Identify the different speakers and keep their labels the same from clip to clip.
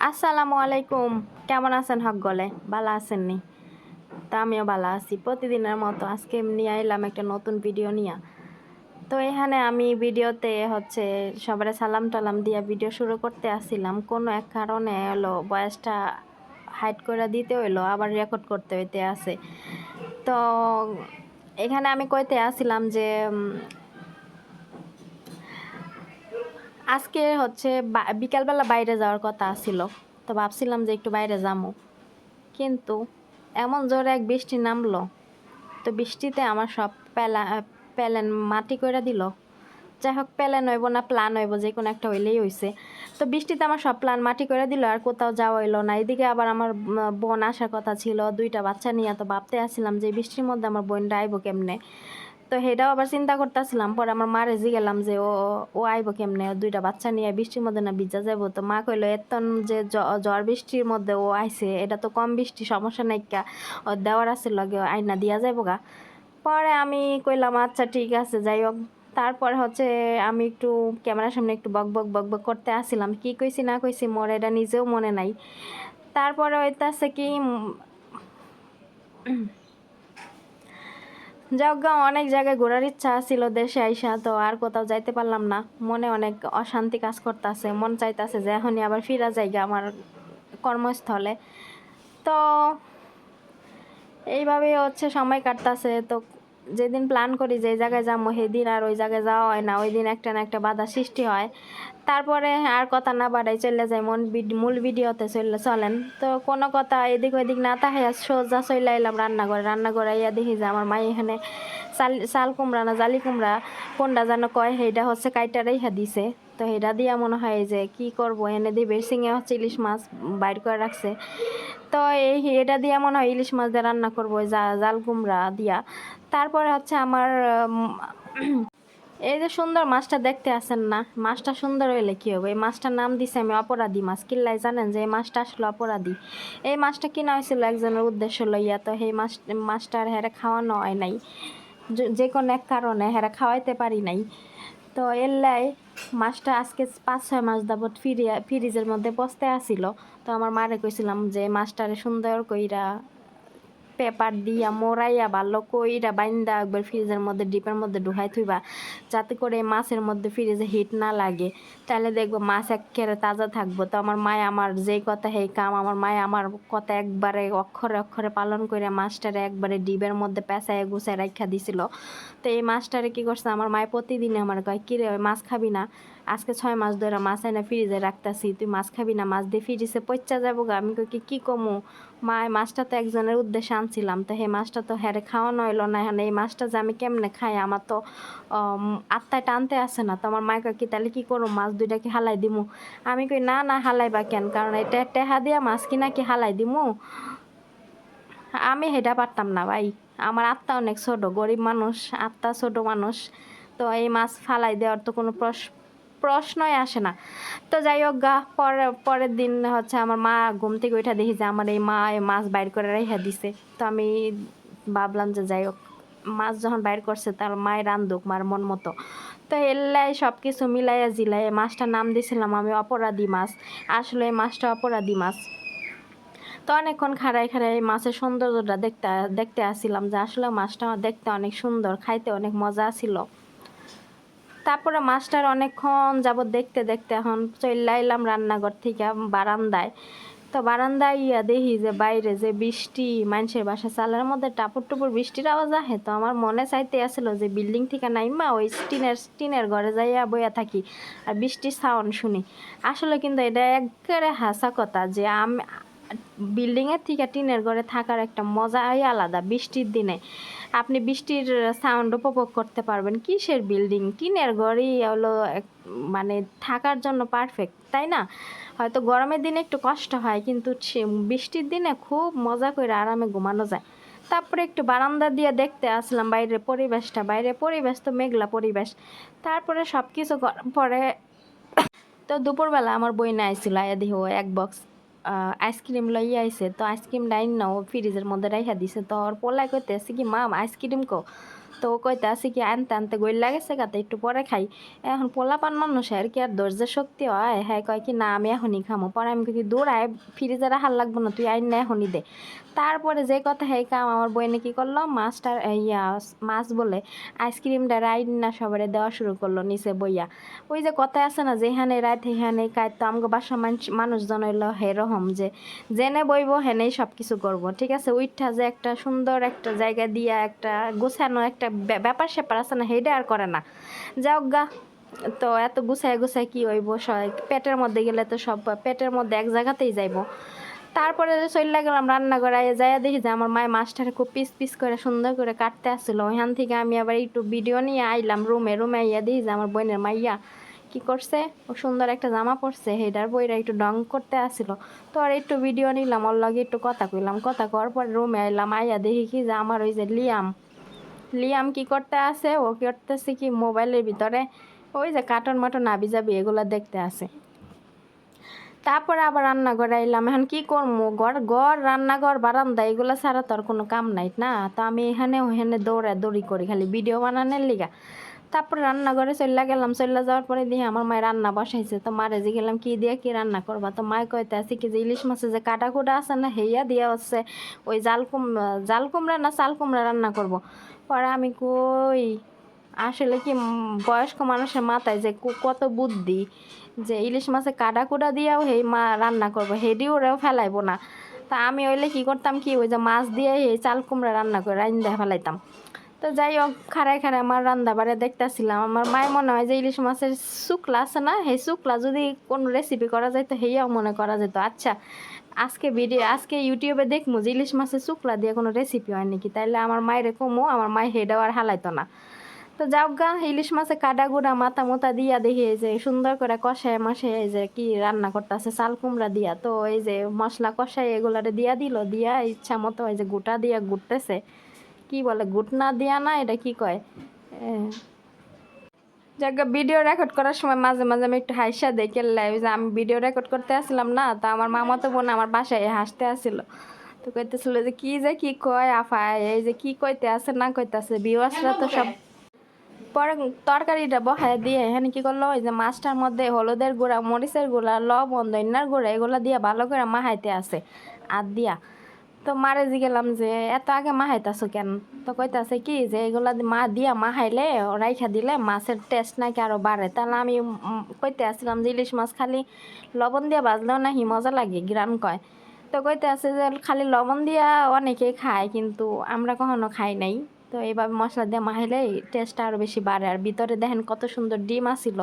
Speaker 1: আসসালামু আলাইকুম। কেমন আছেন সকলে? ভালো আছেন নি? তো আমিও ভালো আছি। প্রতিদিনের মতো আজকে নিয়ে এলাম একটা নতুন ভিডিও নিয়ে। তো এখানে আমি ভিডিওতে সবারে সালাম টালাম দিয়া ভিডিও শুরু করতে আসছিলাম। কোনো এক কারণে হলো ভয়েসটা হাইড করে দিতে হইলো, আবার রেকর্ড করতে হইতে আছে। তো এখানে আমি কইতে আসছিলাম যে আজকে বিকালবেলা বাইরে যাওয়ার কথা ছিল। তো ভাবছিলাম যে একটু বাইরে যাবো, কিন্তু এমন জোরে এক বৃষ্টি নামলো, তো বৃষ্টিতে আমার সব প্যালেন মাটি করে দিল। যাই হোক, প্যালেন হইব না প্ল্যান হইব, যে কোনো একটা হইলেই হইছে। তো বৃষ্টিতে আমার সব প্ল্যান মাটি করে দিল, আর কোথাও যাওয়া হইলো না। এদিকে আবার আমার বোন আসার কথা ছিল 2টা বাচ্চা নিয়ে। তো ভাবতে আসছিলাম যে বৃষ্টির মধ্যে আমার বোনটা আইব কেমনে। তো সেটাও আবার চিন্তা করতেছিলাম। পরে আমার মারে গেলাম যে ও আইব কেমনে, 2টা বাচ্চা নিয়ে বৃষ্টির মধ্যে না ভিজা যাবো। তো মা কইলো এত যে ঝড় বৃষ্টির মধ্যে ও আইছে, এটা তো কম বৃষ্টি, সমস্যা নাই, কা ও দেওয়ার আছে লগে আইনা দিয়া যাবো গা। পরে আমি কইলাম আচ্ছা ঠিক আছে, যাই হোক। তারপর আমি একটু ক্যামেরার সামনে একটু বক বক বক বক করতে আসছিলাম, কি কইছি না কইছি মোর এটা নিজেও মনে নাই। তারপরে হইতাছে কি যাওগা, অনেক জায়গায় ঘোরার ইচ্ছা ছিল দেশে আইসা, তো আর কোথাও যাইতে পারলাম না। মনে অনেক অশান্তি কাজ করতেছে, মন চাইতেছে যে এখনই আবার ফিরা যাইগা আমার কর্মস্থলে। তো এইভাবেই সময় কাটতেছে। তো যেদিন প্ল্যান করি যে জায়গায় যাবো, সেদিন আর ওই জায়গায় যাওয়া হয় না, ওই দিন একটা না একটা বাধা সৃষ্টি হয়। তারপরে আর কথা না বাড়াই চলে যায় মূল ভিডিওতে চলেন। তো কোনো কথা এদিক ওইদিক না তাহে সোজা চলে এলাম রান্নাঘরে ইয়া দেখি যে আমার মাই এখানে চাল কুমড়া না জালি কুমড়া কোনটা যেন কয়, সেইটা কাইটা রেখা দিছে। তো সেটা দিয়া মনে হয় যে কি করবো, এনে দিবে সিঙে ইলিশ মাছ বাইর করে রাখছে। তো এটা দিয়া মনে হয় ইলিশ মাছ দিয়ে রান্না করবো, জাল কুমড়া দিয়া। তারপরে আমার এই যে সুন্দর মাছটা দেখতে আছেন না, মাছটা সুন্দর হইলে কি হবে? এই মাছটার নাম দিছে আমি অপরাধী মাছ। কিল্লাই জানেন যে এই মাছটা আসলে অপরাধী। এই মাছটা কিনা হয়েছিল একজনের উদ্দেশ্য লইয়া। তো সেই মাছটার হেরে খাওয়ানো হয় নাই, যে কোনো এক কারণে হেরা খাওয়াইতে পারি নাই। তো এলাই মাছটা আজকে 5-6 মাস যাবত ফ্রিজের মধ্যে পচতে আসিল। তো আমার মারে কইছিলাম যে মাছটারে সুন্দর কইরা পেপার দিয়া মোড়াইয়া ভালো কইরা বাইন্দা একবার ফ্রিজের মধ্যে ডিপের মধ্যে ঢুকাই থইবা, যাতে করে মাছের মধ্যে ফ্রিজে হিট না লাগে। তাহলে দেখবো মাছ একেবারে তাজা থাকবো। তো আমার মায় আমার যেই কথা সেই কাম, আমার মায় আমার কথা একবারে অক্ষরে অক্ষরে পালন করে মাছটারে একবারে ডিবের মধ্যে পেঁচায় গুছায় রাখা দিছিল। তো এই মাছটারে কি করছে আমার মায় প্রতিদিনে আমার কয়, কিরে মাছ খাবি না? আজকে 6 মাস ধরে মাছ এনে ফ্রিজে রাখতাছি, তুই মাছ খাবি না? মাছ দিয়ে ফ্রিজে পচা যাবো গা। আমি কই কি কমু মা, মাছটা তো একজনের উদ্দেশ্যে আনছিলাম, তো সেই মাছটা তো হ্যারে খাওয়ানো হইলো না। এখন এই মাছটা যে আমি কেমনে খাই, আমার তো আত্মায় টানতে আসে না। তো আমার মায় কয় কি তাহলে কি করো, মাছ 2টা কি হালাই দিমু? আমি কই না না, হালাইবা কেন, কারণ এটা টেহা দিয়া মাছ কিনা কি হালাই দিমু? আমি সেটা পারতাম না ভাই। আমার আত্মা অনেক ছোট, গরিব মানুষ, আত্মা ছোট মানুষ। তো এই মাছ ফালাই দেওয়ার তো কোনো প্রশ্নই আসে না। তো যাই হোক গা, পরের দিন আমার মা ঘুম থেকে উঠে দেখি যে আমার এই মা মাছ বাইর করে রেখে দিছে। তো আমি ভাবলাম যে যাই হোক, মাছ যখন বাইর করছে তার মায়ের রান্ধুক মার মন মতো। তো এলাই সব কিছু মিলাইয়া জিলাইয়া মাছটার নাম দিয়েছিলাম আমি অপরাধী মাছ। আসলে এই মাছটা অপরাধী মাছ। তো অনেকক্ষণ খাড়াই খাড়াই মাছের সৌন্দর্যটা দেখতে আসছিলাম, যে আসলে মাছটা দেখতে অনেক সুন্দর, খাইতে অনেক মজা ছিল। তারপরে মাছটার অনেকক্ষণ যাবত দেখতে দেখতে এখন চলে এলাম রান্নাঘর থেকে বারান্দায়। তো বারান্দায় দেখি যে বাইরে যে বৃষ্টি, মানুষের বাসা চালের মধ্যে টাপুর টুপুর বৃষ্টির আওয়াজ আহে। তো আমার মনে চাইতে আসছিল যে বিল্ডিং থেকে নাইমা ওই টিনের ঘরে যাইয়া বইয়া থাকি আর বৃষ্টির সাউন্ড শুনি। আসলে কিন্তু এটা একেবারে হাসা কথা যে আমি বিল্ডিংয়ের থেকে টিনের ঘরে থাকার একটা মজাই আলাদা। বৃষ্টির দিনে আপনি বৃষ্টির সাউন্ড উপভোগ করতে পারবেন। কিসের বিল্ডিং, টিনের ঘরই হলো মানে থাকার জন্য পারফেক্ট, তাই না? হয়তো গরমের দিনে একটু কষ্ট হয়, কিন্তু বৃষ্টির দিনে খুব মজা করে আরামে ঘুমানো যায়। তারপরে একটু বারান্দা দিয়ে দেখতে আসলাম বাইরের পরিবেশটা। বাইরের পরিবেশ তো মেঘলা পরিবেশ। তারপরে সব কিছু পরে তো দুপুরবেলা আমার বই না আইছিল, আয়া দিহ এক বক্স আইসক্রিম লইয়া আইছে। তো আইসক্রিম ডাইন না ও ফ্রিজের মধ্যে রাইখা দিছে। তো ওর পোলায় করতে আসছে কি মা আইসক্রিম কো? তো কইতে আসি কি আনতে আনতে গইলা গেছে গাতে একটু পরে খাই। এখন পোলাপান মানুষ আর কি আর ধৈর্য শক্তি হয়, হ্যাঁ কয় কি না আমি এখনই খামো। পরে আমি কি দূর আয় ফ্রিজে রাখার লাগবো না, তুই আইন না এখনই দে। তারপরে যে কথা হ্যাঁ কাম আমার বইনে কি করলো, মাছটা মাছ বলে আইসক্রিমটা রাইড না সবারে দেওয়া শুরু করলো নিচে বইয়া। ওই যে কথা আছে না, যেখানে রাত সেখানে কায়, তো আমাকে বাসা মানুষজন হইলো হেরহম যে জেনে বইব হেনেই সব কিছু করবো, ঠিক আছে। উইঠা যে একটা সুন্দর একটা জায়গা দিয়া একটা গোছানো একটা ব্যাপার স্যাপার আছে না, সেইটা আর করে না। যাও গা, তো এত গুছায় গুছায় কি হইব, পেটের মধ্যে গেলে তো সব পেটের মধ্যে এক জায়গাতেই যাইব। তারপরে চলে গেলাম রান্না করায়, যাইয়া দেখি যে আমার মায়ের মাছটারে খুব পিস পিস করে সুন্দর করে কাটতে আসছিলো। ওইখান থেকে আমি আবার একটু ভিডিও নিয়ে আইলাম রুমে আইয়া দেখি যে আমার বোনের মাইয়া কি করছে, ও সুন্দর একটা জামা পরছে, হেডার বইরা একটু ডং করতে আসছিল। তো আর একটু ভিডিও নিলাম, ওর লগে একটু কথা কইলাম, কথা কওয়ার পর রুমে আইলাম, আইয়া দেখি কি যে আমার ওই যে লিয়াম কি করতে আছে, ও করতেছে কি মোবাইলের ভিতরে ওই যে কার্টুন মাটন আবি যাবি এগুলা দেখতে আছে। তারপরে আবার রান্নাঘরে আইলাম, এখন কি করবো, ঘর রান্নাঘর বারান্দা এগুলো ছাড়া তো আর কোনো কাম নাই না। তো আমি এখানে ওখানে দৌড়ি করি খালি ভিডিও বানানোর লিগা। তারপরে রান্নাঘরে চলে গেলাম, চলে যাওয়ার পরে দিয়ে আমার মায়ের রান্না বসাইছে। তো মারে যে গেলাম কি দিয়ে কি রান্না করবা, তো মায় কইতে আছে কি যে ইলিশ মাছের যে কাটা কুটা আছে না হেয়া দিয়া হচ্ছে ওই জাল কুমড়া না চাল কুমড়া রান্না করব। পরে আমি কই আসলে কি বয়স্ক মানুষের মাথায় যে কত বুদ্ধি, যে ইলিশ মাছে কাটা কুটা দিয়েও হেই মা রান্না করবো, হেডি ওরেও ফেলাইবো না। তা আমি হইলে কি করতাম কি ওই যে মাছ দিয়ে এই চাল কুমড়া রান্না করে রান্না ফেলাইতাম। তো যাই হোক খাড়ায় আমার রান্না বাড়ে দেখতেছিলাম, আমার মায়ের মনে হয় যে ইলিশ মাছের শুকলা আছে না, সেই শুকলা যদি কোনো রেসিপি করা যায় তো হেয়াও মনে করা যেত। আচ্ছা আজকে ইউটিউবে দেখবো যে ইলিশ মাছের শুকলা দিয়ে কোনো রেসিপি হয় নাকি, তাইলে আমার মায়ের কমো, আমার মায়ের হেডাও আর হালাইতো না। তো যাও গা, ইলিশ মাছে কাটা গুঁড়া মাথা মোতা দিয়া দেখি এই যে সুন্দর করে কষায় মশাই এই যে কি রান্না করতেছে চাল কুমড়া দিয়া। তো এই যে মশলা কষাই এগুলারে দিয়া দিয়া ইচ্ছা মতো এই যে গোটা দিয়া গুটতেছে, কি বলে গুটনা দিয়া না এটা কি কয়। যাক ভিডিও রেকর্ড করার সময় মাঝে মাঝে আমি একটু হাসা দেখে লাই, যে আমি ভিডিও রেকর্ড করতে আসছিলাম না, তো আমার মামাতো বোন আমার বাসায় হাসতে আসছিল। তো কইতেছিল যে কি কয় আফা, এই যে কি কইতে আছে না কইতে আছে, ভিউয়ার্সরা তো সব। পরে তরকারিটা বহায় দিয়ে এখানে কি করলো, ওই যে মাছটার মধ্যে হলুদের গুঁড়া মরিচের গুঁড়া লবণ দইনার গুঁড়া এগুলো দিয়ে ভালো করে মাহাইতে আছে আর দিয়া। তো মারে গেলাম যে এত আগে মাহাইতাছো কেন, তো কইতাছে কি যে এগুলা দিয়া মাহাইলে রাইখা দিলে মাছের টেস্ট নাকি আরো বাড়ে। তাহলে আমি কইতে আসছিলাম যে ইলিশ মাছ খালি লবণ দিয়ে ভাজলেও নাকি মজা লাগে গ্রান কয়। তো কইতে আছে যে খালি লবণ দিয়া অনেকেই খায় কিন্তু আমরা কখনো খাই নাই। তো এইভাবে মশলা দিয়ে মাখাইলে টেস্টটা আরও বেশি বাড়ে। আর ভিতরে দেখেন কত সুন্দর ডিম আসিল,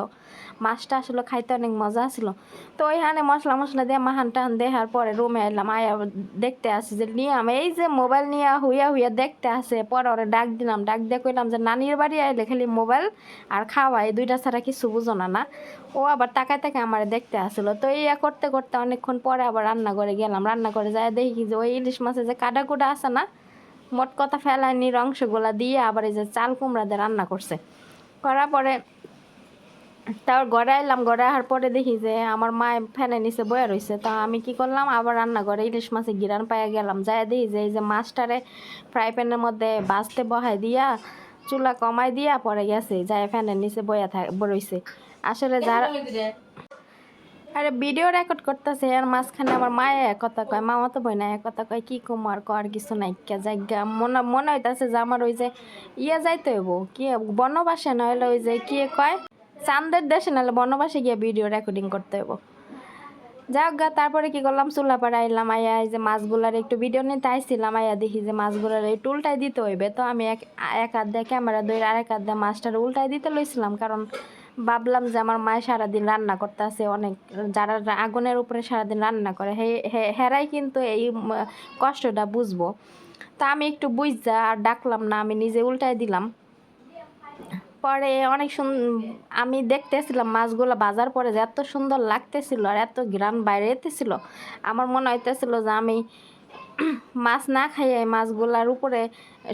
Speaker 1: মাছটা আসলে খাইতে অনেক মজা আসিল। তো ওইখানে মশলা দিয়ে মাহান টাহান দেখার পরে রুমে এলাম, আয়া দেখতে আসি যে নিয়াম এই যে মোবাইল নিয়ে হুইয়া দেখতে আসে। পরে ওরা ডাক দিলাম, ডাক দিয়ে কইলাম যে নানির বাড়ি আইলে খালি মোবাইল আর খাওয়া এই দুইটা ছাড়া কিছু বুঝো না। ও আবার তাকায় আমার দেখতে আসলো। তো ইয়া করতে করতে অনেকক্ষণ পরে আবার রান্নাঘরে গেলাম, রান্নাঘরে যায় দেখি যে ওই ইলিশ মাছের যে কাটা কুটা আছে না, মোট কথা ফেলানির অংশগুলা দিয়ে আবার এই যে চাল কুমড়া দিয়ে রান্না করছে। করার পরে তারপর ঘরে এলাম, ঘরে আসার পরে দেখি যে আমার মা ফ্যানের নিচে বয়ে রয়েছে। তা আমি কি করলাম, আবার রান্নাঘরে ইলিশ মাছে গিরান পাইয়া গেলাম, যাই দেখি যে এই যে মাছটারে ফ্রাই প্যানের মধ্যে ভাজতে বহাই দিয়া চুলা কমাই দিয়া পরে গেছে, যাই ফ্যানের নিচে রয়েছে। আসলে যারা আরে ভিডিও রেকর্ড করতেছে আর মাঝখানে আমার মায়ে এক কথা কয়, মামা তো বই না এক কথা কয়, কি কুমার কর কিছু নাই জায়গা মনে হইতাছে যে আমার ওই যে যাইতে হইব কি বনবাসে নইলে ওই যে কি কয় চান্দের দেশে নাহলে বনবাসে গিয়ে ভিডিও রেকর্ডিং করতে হইব। যাক গা, তারপরে কি করলাম চুলা পাড়া আইলাম, আয়া এই যে মাছগুলার একটু ভিডিও নিতে আইছিলাম, আয়া দেখি যে মাছগুলার একটু উল্টাই দিতে হইবে। তো আমি এক হাত দিয়ে ক্যামেরা ধরে আরেক হাত দিয়ে মাছটার উল্টাই দিতে লইছিলাম, কারণ ভাবলাম যে আমার মায়ে সারাদিন রান্না করতে আছে, অনেক যারা আগুনের উপরে সারাদিন রান্না করে হেরাই কিন্তু এই কষ্টটা বুঝবো। তা আমি একটু বুঝা আর ডাকলাম না, আমি নিজে উল্টাই দিলাম। পরে অনেক আমি দেখতেছিলাম মাছগুলো বাজার পরে যে এত সুন্দর লাগতেছিল আর এত ঘ্রাণ বাইরে যেতেছিল, আমার মনে হইতেছিল যে আমি মাছ না খাইয়ে এই মাছগুলার উপরে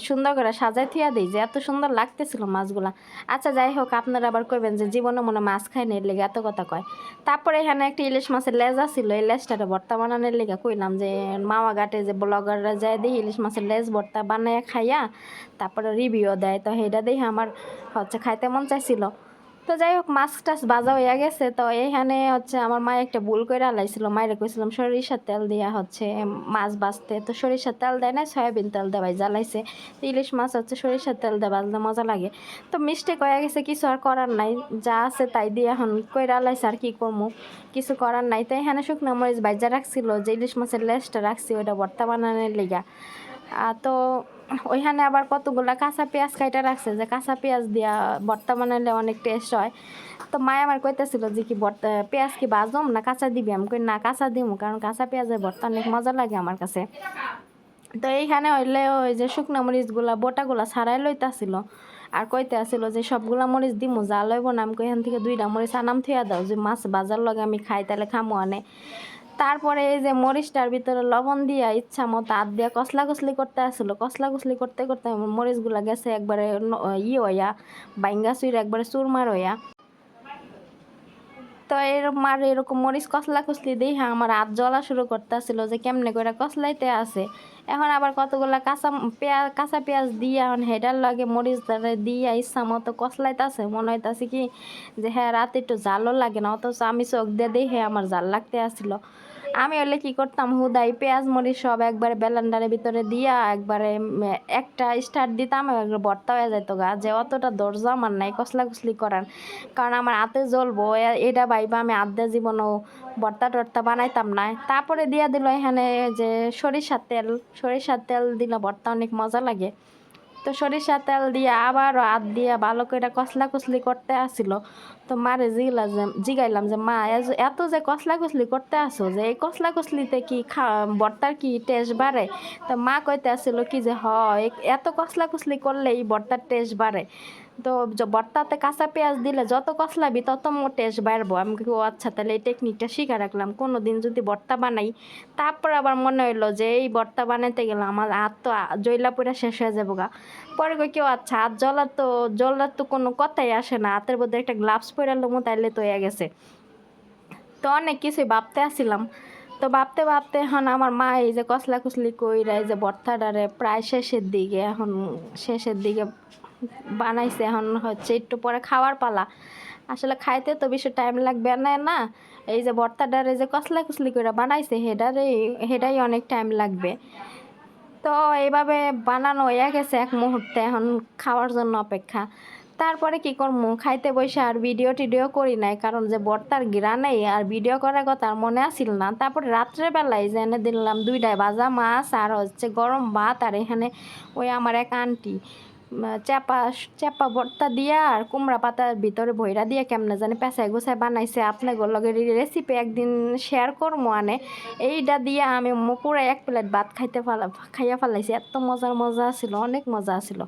Speaker 1: সুন্দর করে সাজাই থিয়া দিই, যে এত সুন্দর লাগতেছিল মাছগুলা। আচ্ছা যাই হোক, আপনারা আবার কইবেন যে জীবনে মনে মাছ খাই না, এর লেগে এত কথা কয়। তারপরে এখানে একটা ইলিশ মাছের লেজা ছিল, এই লেজটারে ভর্তা বানানোর লেগে কইলাম যে মামা ঘাটে যে ব্লগাররা যায় দেখি ইলিশ মাছের লেজ ভর্তা বানাইয়া খাইয়া তারপরে রিভিউ দেয়, তো সেইটা দেখে আমার খাইতে মন চাইছিল। তো যাই হোক, মাছ টাছ ভাজা হইয়া গেছে। তো এইখানে আমার মা একটা ভুল করে আলাইছিল, মায়ের কইছিলাম সরিষার তেল দিয়া মাছ ভাজতে, তো সরিষার তেল দেয় না, সয়াবিন তেল দেওয়াই জ্বালাইছে। তো ইলিশ মাছ সরিষার তেল দিয়ে ভাজলে মজা লাগে। তো মিস্টেক হয়ে গেছে, কিছু আর করার নাই, যা আছে তাই দিয়ে এখন কইরা আলাইছে, আর কি করবো, কিছু করার নাই। তো এখানে শুকনো মরিচ ভাজা রাখছিল, যে ইলিশ মাছের লেজটা রাখছি ওইটা ভর্তা বানানোর লেগা। তো ওইখানে আবার কতগুলা কাঁচা পেঁয়াজ কাইটা রাখছে, যে কাঁচা পেঁয়াজ দিয়া ভর্তা বানাইলে অনেক টেস্ট হয়। তো মায় আমার কইতেছিল যে কি ভর্তা পেঁয়াজ কি ভাজম না কাঁচা দিবি, আমি কই না কাঁচা দিব, কারণ কাঁচা পেঁয়াজের ভর্তা অনেক মজা লাগে আমার কাছে। তো এইখানে হইলে ওই যে শুকনো মরিচগুলা বোটাগুলা ছাড়াই লইতাছিল, আর কইতে আসছিল যে সবগুলা মরিচ দিমু, যা লইব না, আমি এখান থেকে 2টা মরিচ আনাম থইয়া দাও, যে মাছ বাজার লগে আমি খাই তাহলে খামো আনে। তারপরে এই যে মরিচটার ভিতরে লবণ দিয়া ইচ্ছা মতো হাত দিয়া কসলা কসলি করতে আসছিল, কসলা কসলি করতে করতে মরিচগুলা গেছে একবারে হইয়া বাইঙ্গা চুইরা একবারে চুরমার হইয়া। তো এরকম মরিচ কসলা কসলি দিয়ে আমার হাত জ্বলা শুরু করতে আসছিল, যে কেমনে করে কসলাইতে আছে। এখন আবার কতগুলা কাঁচা পেঁয়াজ দিয়ে এখন হেডার লাগে মরিচ দিয়ে ইচ্ছা মতো কসলাইতেছে, মনে হইতাছে কি যে হ্যাঁ রাতে একটু জালও লাগে না, অথচ আমি চোখ দিয়ে দেখে আমার জাল লাগতে আসছিল। আমি হলে কি করতাম, হুদাই পেঁয়াজ মরিচ সব একবারে ব্লেন্ডারের ভিতরে দিয়া একবারে একটা স্টার্ট দিতাম, একবার ভর্তা হয়ে যেত গা, যে অতটা ধৈর্য আমার নাই কসলা কসলি করার, কারণ আমার হাতে জ্বলবো এটা ভাইবা আমি আধা জীবনও ভর্তা টর্তা বানাইতাম না। তারপরে দিয়া দিল এখানে যে সরিষার তেল দিলে ভর্তা অনেক মজা লাগে। তো সরিষার তেল দিয়ে আবার হাত দিয়ে ভালো করে কসলা কসলি করতে আসছিল। তো মারে জিগাইলাম যে মা এত যে কসলা কসলি করতে আসো, যে এই কসলা কসলিতে কি ভর্তার কি টেস্ট বাড়ে? তো মা কইতে আসছিল কি যে এত কসলা কসলি করলে এই ভর্তার টেস্ট বাড়ে। তো ভর্তাতে কাঁচা পেঁয়াজ দিলে যত কসলাবি তত টেস্ট বাড়বো। আমি কি ও আচ্ছা, তাহলে এই টেকনিকটা শিখে রাখলাম, কোনো দিন যদি ভর্তা বানাই। তারপর আবার মনে হইলো যে এই ভর্তা বানাইতে গেলে আমার হাত তো জইলা পুরা শেষ হয়ে যাবো গা। পরে কই কেউ আচ্ছা, হাত জ্বলার তো কোনো কথাই আসে না, হাতের মধ্যে একটা গ্লাভস পরে লমু তাইলে তো হয়ে গেছে। তো অনেক কিছুই ভাবতে আসছিলাম। তো ভাবতে ভাবতে এখন আমার মা এই যে কসলা কসলি কইরা এই যে ভর্তাটারে প্রায় শেষের দিকে বানাইছে। এখন একটু পরে খাওয়ার পালা। আসলে খাইতে তো বেশি টাইম লাগবে না, এই যে ভর্তাটারে যে কসলা কসলি করে বানাইছে সেটাই অনেক টাইম লাগবে। তো এইভাবে বানানো হয়ে গেছে এক মুহূর্তে, এখন খাওয়ার জন্য অপেক্ষা। তারপরে কি করবো, খাইতে বসে আর টিডিও করি নাই, কারণ যে ভর্তার নেই আর ভিডিও করার কথা আর মনে আসিল না। তারপরে রাত্রেবেলায় যে এনে দিলাম 2টায় ভাজা মাছ আর গরম ভাত, আর এখানে ওই আমার এক আন্টি চাপা ভর্তা দিয়া আর কুমড়া পাতার ভিতরে ভৈরা দিয়ে কেমনে জানি পেঁচাই গোছায় বানাইছে। আপনাদের লগে রেসিপি একদিন শেয়ার করবো আনে। এইটা দিয়ে আমি পুরো 1 প্লেট ভাত খাইয়া ফেলাইছি, এত মজা ছিল, অনেক মজা ছিল,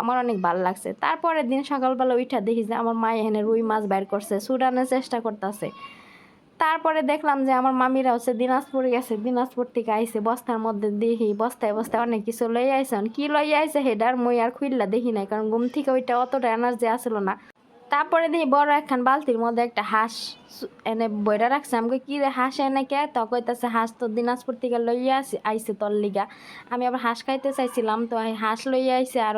Speaker 1: আমার অনেক ভালো লাগছে। তারপরের দিন সকালবেলা উঠা দেখি যে আমার মা এখানে রুই মাছ বাইর করছে, চুরানোর চেষ্টা করতেছে। তারপরে দেখলাম যে আমার মামিরা দিনাজপুর গেছে, দিনাজপুর থেকে আইছে, বস্তার মধ্যে দেখি বস্তায় অনেক কিছু লই আইসন, কি লই আইছে হেডার মই আর খুইল্লা দেখি নাই, কারণ ঘুম থেকে ওইটা অতটা এনার্জি আসলো না। তারপরে দেখি বড় একখান বালতির মধ্যে একটা হাঁস এনে বইরা রাখছে। আমি কি রে হাঁস এনে কে? তো কইতাছে হাঁস তো দিনাজপুর থেকে লইয়া আইছে তোর লিগা। আমি আবার হাঁস খাইতে চাইছিলাম, তো হাঁস লইয়া আইছে, আর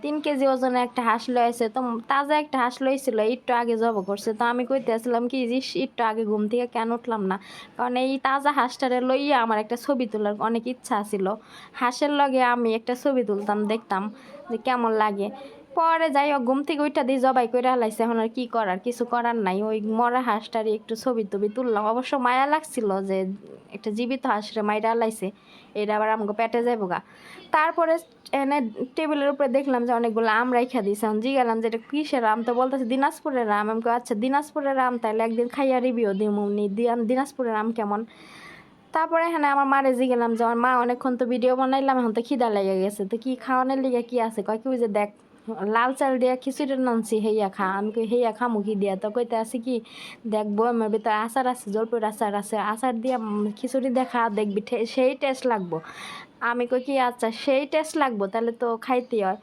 Speaker 1: 3 কেজি ওজনে একটা হাঁস লই আইছে। তো তাজা একটা হাঁস লইছিল, একটু আগে জব করছে। তো আমি কইতে আসলাম কি যে একটু আগে ঘুম থেকে কেন উঠলাম না, কারণ এই তাজা হাঁসটারে লইয়া আমার একটা ছবি তোলার অনেক ইচ্ছা ছিল। হাঁসের লগে আমি একটা ছবি তুলতাম, দেখতাম যে কেমন লাগে। পরে যাই হোক, ঘুম থেকে ওইটা দিয়ে জবাই করে হালাইছে, এখন আর কি করার, কিছু করার নাই। ওই মরা হাঁসটারই একটু ছবি টবি তুললাম। অবশ্য মায়া লাগছিল যে একটা জীবিত হাঁসরে মাইরা হালাইছে, এটা আবার আমাকে পেটে যাইব গা। তারপরে এনে টেবিলের উপরে দেখলাম যে অনেকগুলো আম রাইখা দিয়েছে। আমি জিজ্ঞালাম যে এটা কিসের আম? তো বলতেছে দিনাজপুরের আম। আমি আচ্ছা দিনাজপুরের আম, তাহলে একদিন খাইয়া রিভিউ দিমুনি দিনাজপুরের আম কেমন। তারপরে এখানে আমার মারে জিগেলাম যে আমার মা অনেকক্ষণ তো ভিডিও বানাইলাম, এখন তো খিদা লেগে গেছে, তো কি খাওয়ানোর লিগে কি আছে? কয় কি যে দেখ লাল চাল দিয়া খিচুড়ি নানছি হেইয়া খা। আমি কই হেইয়া খামু কি দিয়া? তো কইতে আছে কি দেখবো আমার ভিতরে আচার আছে, জলপাইয়ের আচার আছে, আচার দিয়া খিচুড়ি দিয়ে খা দেখবি সেই টেস্ট লাগবো। আমি কই কি আচ্ছা সেই টেস্ট লাগবো তাহলে তো খাইতেই হয়।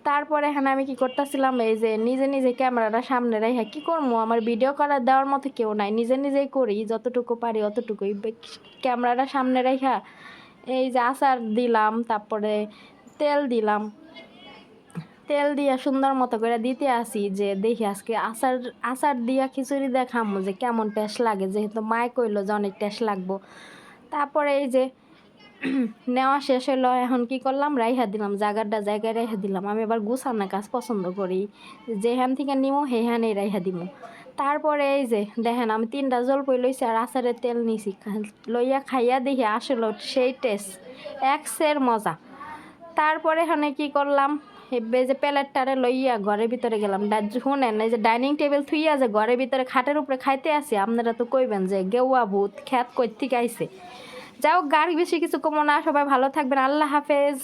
Speaker 1: তারপরে এখানে আমি কি করতেছিলাম, এই যে নিজে নিজে ক্যামেরাটা সামনে রেখে কি করবো, আমার ভিডিও করার দেওয়ার মতো কেউ নাই, নিজে নিজেই করি যতটুকু পারি অতটুকুই। ক্যামেরাটা সামনে রেখা এই যে আচার দিলাম, তারপরে তেল দিলাম, তেল দিয়া সুন্দর মতো করে দিতে আসি যে দেখি আজকে আচার আচার দিয়া খিচুড়ি দিয়ে খামো যে কেমন টেস্ট লাগে, যেহেতু মায় কইলো যে অনেক টেস্ট লাগবো। তারপরে এই যে নেওয়া শেষ হলো, এখন কি করলাম রাইহা দিলাম, জায়গায় রাইহা দিলাম। আমি আবার গুছানো কাজ পছন্দ করি, যেখান থেকে নিমো সেইখানেই রাইহা দিব। তারপরে এই যে দেখেন আমি 3টা জলপাই লইছি আর আচারের তেল নিছি, লইয়া খাইয়া দেখি আসলে সেই টেস্ট এক্সের মজা। তারপরে এখানে কি করলাম, এই যে প্লেটটারে লইয়া ঘরের ভিতরে গেলাম। শুনেন এই যে ডাইনিং টেবিল থুইয়া যে ঘরের ভিতরে খাটের উপরে খাইতে আসি, আপনারা তো কইবেন যে গেউয়া ভূত খ্যাত কই থেকে আইছে। যাই হোক, গাড়ি বেশি কিছু কমো না, সবাই ভালো থাকবেন, আল্লাহ হাফেজ।